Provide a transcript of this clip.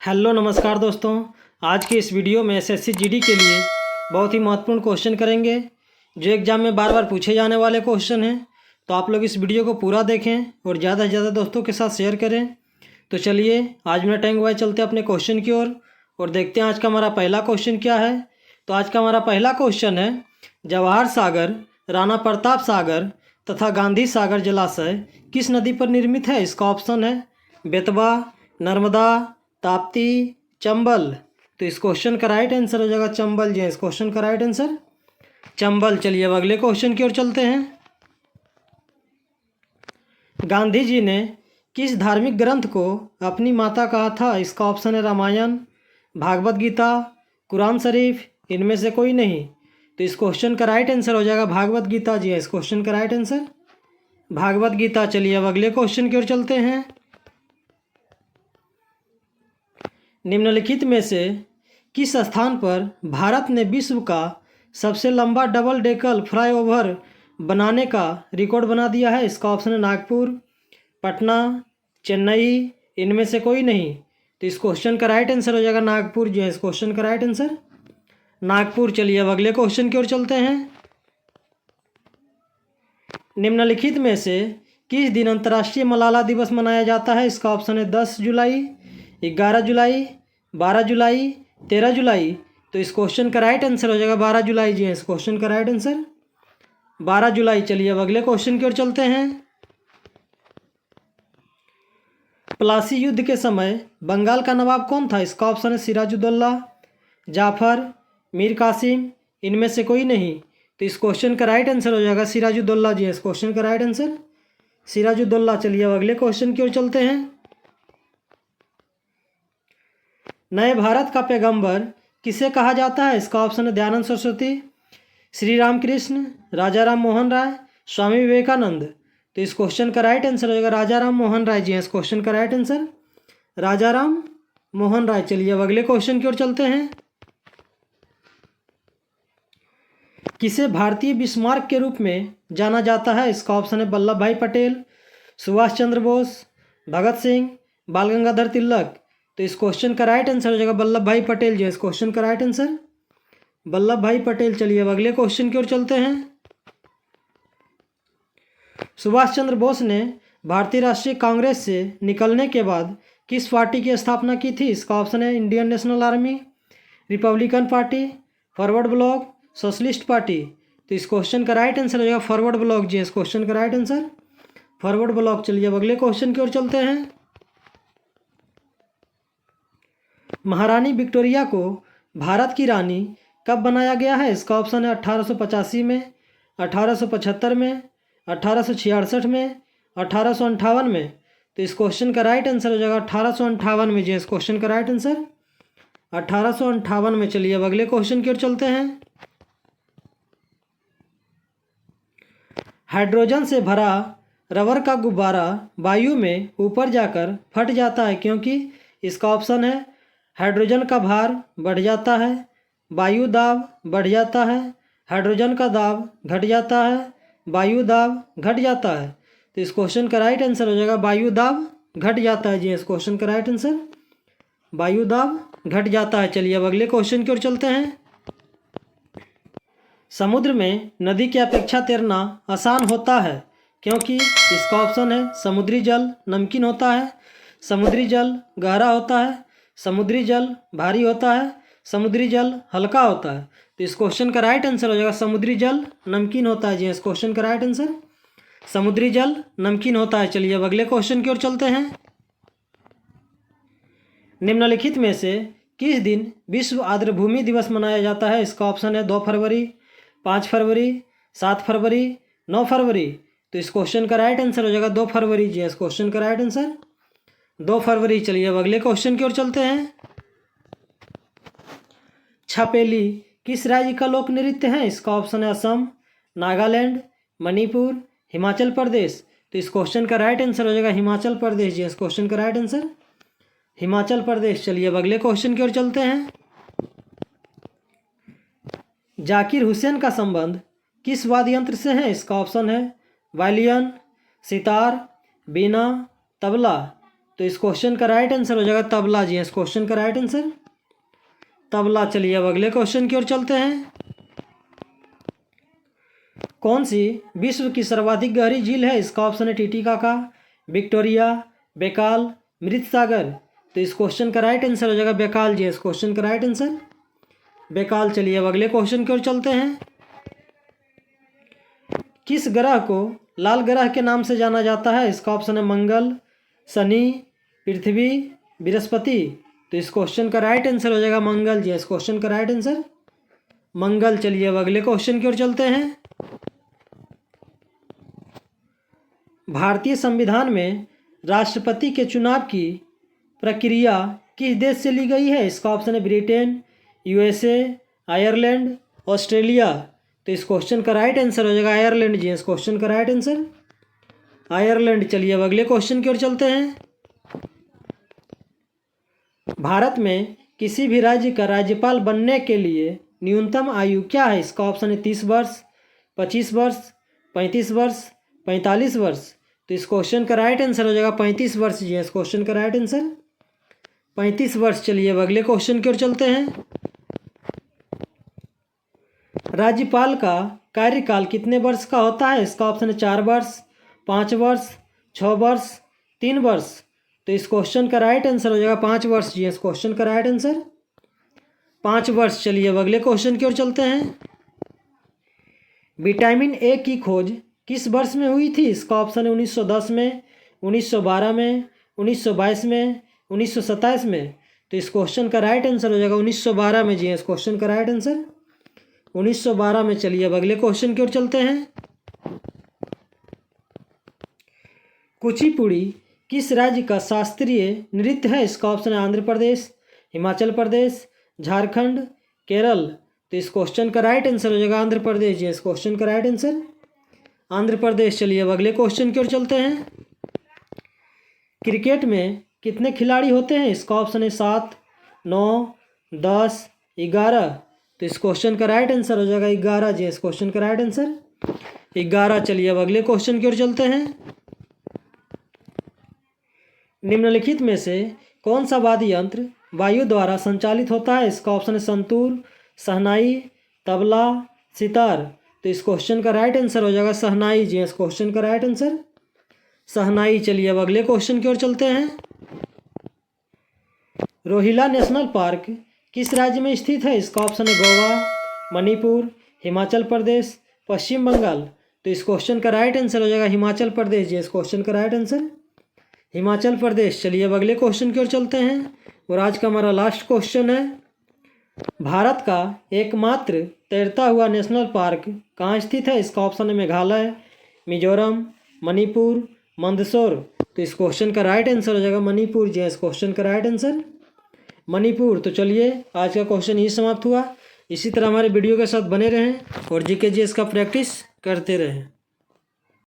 Hello नमस्कार दोस्तों। आज के इस वीडियो में एसएससी जीडी के लिए बहुत ही महत्वपूर्ण क्वेश्चन करेंगे जो एग्ज़ाम में बार बार पूछे जाने वाले क्वेश्चन हैं। तो आप लोग इस वीडियो को पूरा देखें और ज़्यादा से ज़्यादा दोस्तों के साथ शेयर करें। तो चलिए आज मेरा टाइम हुआ चलते अपने क्वेश्चन की ओर और देखते हैं आज का हमारा पहला क्वेश्चन क्या है। तो आज का हमारा पहला क्वेश्चन है, जवाहर सागर, राणा प्रताप सागर तथा गांधी सागर जलाशय किस नदी पर निर्मित है? इसका ऑप्शन है बेतवा, नर्मदा, ताप्ती, चंबल। तो इस क्वेश्चन का राइट आंसर हो जाएगा चंबल। जी इस क्वेश्चन का राइट आंसर चंबल। चलिए अब अगले क्वेश्चन की ओर चलते हैं। गांधी जी ने किस धार्मिक ग्रंथ को अपनी माता कहा था? इसका ऑप्शन है रामायण, भागवत गीता, कुरान शरीफ, इनमें से कोई नहीं। तो इस क्वेश्चन का राइट आंसर हो जाएगा भागवत गीता। जी इस क्वेश्चन का राइट आंसर भागवत गीता। चलिए अब अगले क्वेश्चन की ओर चलते हैं। निम्नलिखित में से किस स्थान पर भारत ने विश्व का सबसे लंबा डबल डेकर फ्लाईओवर बनाने का रिकॉर्ड बना दिया है? इसका ऑप्शन है नागपुर, पटना, चेन्नई, इनमें से कोई नहीं। तो इस क्वेश्चन का राइट आंसर हो जाएगा नागपुर। जी इस क्वेश्चन का राइट आंसर नागपुर। चलिए अब अगले क्वेश्चन की ओर चलते हैं। निम्नलिखित में से किस दिन अंतर्राष्ट्रीय मलाला दिवस मनाया जाता है? इसका ऑप्शन है 10 जुलाई, 11 जुलाई, 12 जुलाई, 13 जुलाई। तो इस क्वेश्चन का राइट आंसर हो जाएगा 12 जुलाई। जी इस क्वेश्चन का राइट आंसर 12 जुलाई। चलिए अब अगले क्वेश्चन की ओर चलते हैं। प्लासी युद्ध के समय बंगाल का नवाब कौन था? इसका ऑप्शन है सिराजुद्दौला, जाफर, मीर कासिम, इनमें से कोई नहीं। तो इस क्वेश्चन का राइट आंसर हो जाएगा सिराजुद्दौला। जी इस क्वेश्चन का राइट आंसर सिराजुद्दौला। चलिए अब अगले क्वेश्चन की ओर चलते हैं। नए भारत का पैगंबर किसे कहा जाता है? इसका ऑप्शन है दयानंद सरस्वती, श्री रामकृष्ण, राजा राम मोहन राय, स्वामी विवेकानंद। तो इस क्वेश्चन का राइट आंसर हो जाएगा राजा राम मोहन राय। जी इस क्वेश्चन का राइट आंसर राजा राम मोहन राय। चलिए अब अगले क्वेश्चन की ओर चलते हैं। किसे भारतीय बिस्मार्क के रूप में जाना जाता है? इसका ऑप्शन है वल्लभ भाई पटेल, सुभाष चंद्र बोस, भगत सिंह, बाल गंगाधर तिलक। तो इस क्वेश्चन का राइट आंसर हो जाएगा वल्लभ भाई पटेल। जी इस क्वेश्चन का राइट आंसर वल्लभ भाई पटेल। चलिए अब अगले क्वेश्चन की ओर चलते हैं। सुभाष चंद्र बोस ने भारतीय राष्ट्रीय कांग्रेस से निकलने के बाद किस पार्टी की स्थापना की थी? इसका ऑप्शन है Indian national army, Republican party, forward block, socialist party. तो इस क्वेश्चन का राइट आंसर हो जाएगा फॉरवर्ड ब्लॉक। जी इस क्वेश्चन का राइट आंसर फॉरवर्ड ब्लॉक। चलिए अब अगले क्वेश्चन की ओर चलते हैं। महारानी विक्टोरिया को भारत की रानी कब बनाया गया है? इसका ऑप्शन है 1885 में, 1875 में, 1866 में, 1858 में। तो इस क्वेश्चन का राइट आंसर हो जाएगा 1858 में। जी इस क्वेश्चन का राइट आंसर 1858 में। चलिए अब अगले क्वेश्चन की ओर चलते हैं। हाइड्रोजन से भरा रबर का गुब्बारा वायु में ऊपर जाकर फट जाता है क्योंकि? इसका ऑप्शन है हाइड्रोजन का भार बढ़ जाता है, वायु दाब बढ़ जाता है, हाइड्रोजन का दाब घट जाता है, वायु दाब घट जाता है। तो इस क्वेश्चन का राइट आंसर हो जाएगा वायु दाब घट जाता है। जी इस क्वेश्चन का राइट आंसर वायु दाब घट जाता है। चलिए अब अगले क्वेश्चन की ओर चलते हैं। समुद्र में नदी की अपेक्षा तैरना आसान होता है क्योंकि? इसका ऑप्शन है समुद्री जल नमकीन होता है, समुद्री जल गहरा होता है, समुद्री जल भारी होता है, समुद्री जल हल्का होता है। तो इस क्वेश्चन का राइट आंसर हो जाएगा समुद्री जल नमकीन होता है। जी इस क्वेश्चन का राइट आंसर समुद्री जल नमकीन होता है। चलिए अब अगले क्वेश्चन की ओर चलते हैं। निम्नलिखित में से किस दिन विश्व आर्द्रभूमि दिवस मनाया जाता है? इसका ऑप्शन है 2 फरवरी, 5 फरवरी, 7 फरवरी, 9 फरवरी। तो इस क्वेश्चन का राइट आंसर हो जाएगा 2 फरवरी। जी इस क्वेश्चन का राइट आंसर 2 फरवरी। चलिए अब अगले क्वेश्चन की ओर चलते हैं। छापेली किस राज्य का लोक नृत्य है? इसका ऑप्शन है असम, नागालैंड, मणिपुर, हिमाचल प्रदेश। तो इस क्वेश्चन का राइट आंसर हो जाएगा हिमाचल प्रदेश। जी इस क्वेश्चन का राइट आंसर हिमाचल प्रदेश। चलिए अब अगले क्वेश्चन की ओर चलते हैं। जाकिर हुसैन का संबंध किस वाद्य यंत्र से है? इसका ऑप्शन है वायलिन, सितार, बीना, तबला। तो इस क्वेश्चन का राइट आंसर हो जाएगा तबला जी। इस क्वेश्चन का राइट आंसर तबला। चलिए अब अगले क्वेश्चन की ओर चलते हैं। कौन सी विश्व की सर्वाधिक गहरी झील है? इसका ऑप्शन है टिटिकाका, विक्टोरिया, बेकाल, मृत सागर। तो इस क्वेश्चन का राइट आंसर हो जाएगा बेकाल जी। इस क्वेश्चन का राइट आंसर बेकाल। चलिए अब अगले क्वेश्चन की ओर चलते हैं। किस ग्रह को लाल ग्रह के नाम से जाना जाता है? इसका ऑप्शन है मंगल, शनि, पृथ्वी, बृहस्पति। तो इस क्वेश्चन का राइट आंसर हो जाएगा मंगल जी। इस क्वेश्चन का राइट आंसर मंगल। चलिए अब अगले क्वेश्चन की ओर चलते हैं। भारतीय संविधान में राष्ट्रपति के चुनाव की प्रक्रिया किस देश से ली गई है? इसका ऑप्शन है ब्रिटेन, यूएसए, आयरलैंड, ऑस्ट्रेलिया। तो इस क्वेश्चन का राइट आंसर हो जाएगा आयरलैंड जी। इस क्वेश्चन का राइट आंसर आयरलैंड। चलिए अब अगले क्वेश्चन की ओर चलते हैं। भारत में किसी भी राज्य का राज्यपाल बनने के लिए न्यूनतम आयु क्या है? इसका ऑप्शन है 30 वर्ष, 25 वर्ष, 35 वर्ष, 45 वर्ष। तो इस क्वेश्चन का राइट आंसर हो जाएगा 35 वर्ष जी। इस क्वेश्चन का राइट आंसर 35 वर्ष। चलिए अब अगले क्वेश्चन की ओर चलते हैं। राज्यपाल का कार्यकाल कितने वर्ष का होता है? इसका ऑप्शन है 4 वर्ष, 5 वर्ष, 6 वर्ष, 3 वर्ष। तो इस क्वेश्चन का राइट आंसर हो जाएगा 5 वर्ष जी। इस क्वेश्चन का राइट आंसर 5 वर्ष। चलिए अब अगले क्वेश्चन की ओर चलते हैं। विटामिन ए की खोज किस वर्ष में हुई थी? इसका ऑप्शन है 1910 में, 1912 में, 1922 में, 1927 में। तो इस क्वेश्चन का राइट आंसर हो जाएगा 1912 में जी। इस क्वेश्चन का राइट आंसर 1912 में। चलिए अब अगले क्वेश्चन की ओर चलते हैं। कुचिपुड़ी किस राज्य का शास्त्रीय नृत्य है? इसका ऑप्शन है आंध्र प्रदेश, हिमाचल प्रदेश, झारखंड, केरल। तो इस क्वेश्चन का राइट आंसर हो जाएगा आंध्र प्रदेश जी। इस क्वेश्चन का राइट आंसर आंध्र प्रदेश। चलिए अब अगले क्वेश्चन की ओर चलते हैं। क्रिकेट में कितने खिलाड़ी होते हैं? इसका ऑप्शन है 7, 9, 10, 11। तो इस क्वेश्चन का राइट आंसर हो जाएगा 11 जी। इस क्वेश्चन का राइट आंसर 11। चलिए अब अगले क्वेश्चन की ओर चलते हैं। निम्नलिखित में से कौन सा वाद्य यंत्र वायु द्वारा संचालित होता है? इसका ऑप्शन है संतूर, शहनाई, तबला, सितार। तो इस क्वेश्चन का राइट आंसर हो जाएगा शहनाई जी। इस क्वेश्चन का राइट आंसर शहनाई। चलिए अब अगले क्वेश्चन की ओर चलते हैं। रोहिला नेशनल पार्क किस राज्य में स्थित है? इसका ऑप्शन है गोवा, मणिपुर, हिमाचल प्रदेश, पश्चिम बंगाल। तो इस क्वेश्चन का राइट आंसर हो जाएगा हिमाचल प्रदेश जी। इस क्वेश्चन का राइट आंसर हिमाचल प्रदेश। चलिए अब अगले क्वेश्चन की ओर चलते हैं और आज का हमारा लास्ट क्वेश्चन है। भारत का एकमात्र तैरता हुआ नेशनल पार्क कहाँ स्थित है? इसका ऑप्शन है मेघालय, मिजोरम, मणिपुर, मंदसौर। तो इस क्वेश्चन का राइट आंसर हो जाएगा मणिपुर जी। इस क्वेश्चन का राइट आंसर मणिपुर। तो चलिए आज का क्वेश्चन ही समाप्त हुआ। इसी तरह हमारे वीडियो के साथ बने रहें और जीके जीएस का प्रैक्टिस करते रहें।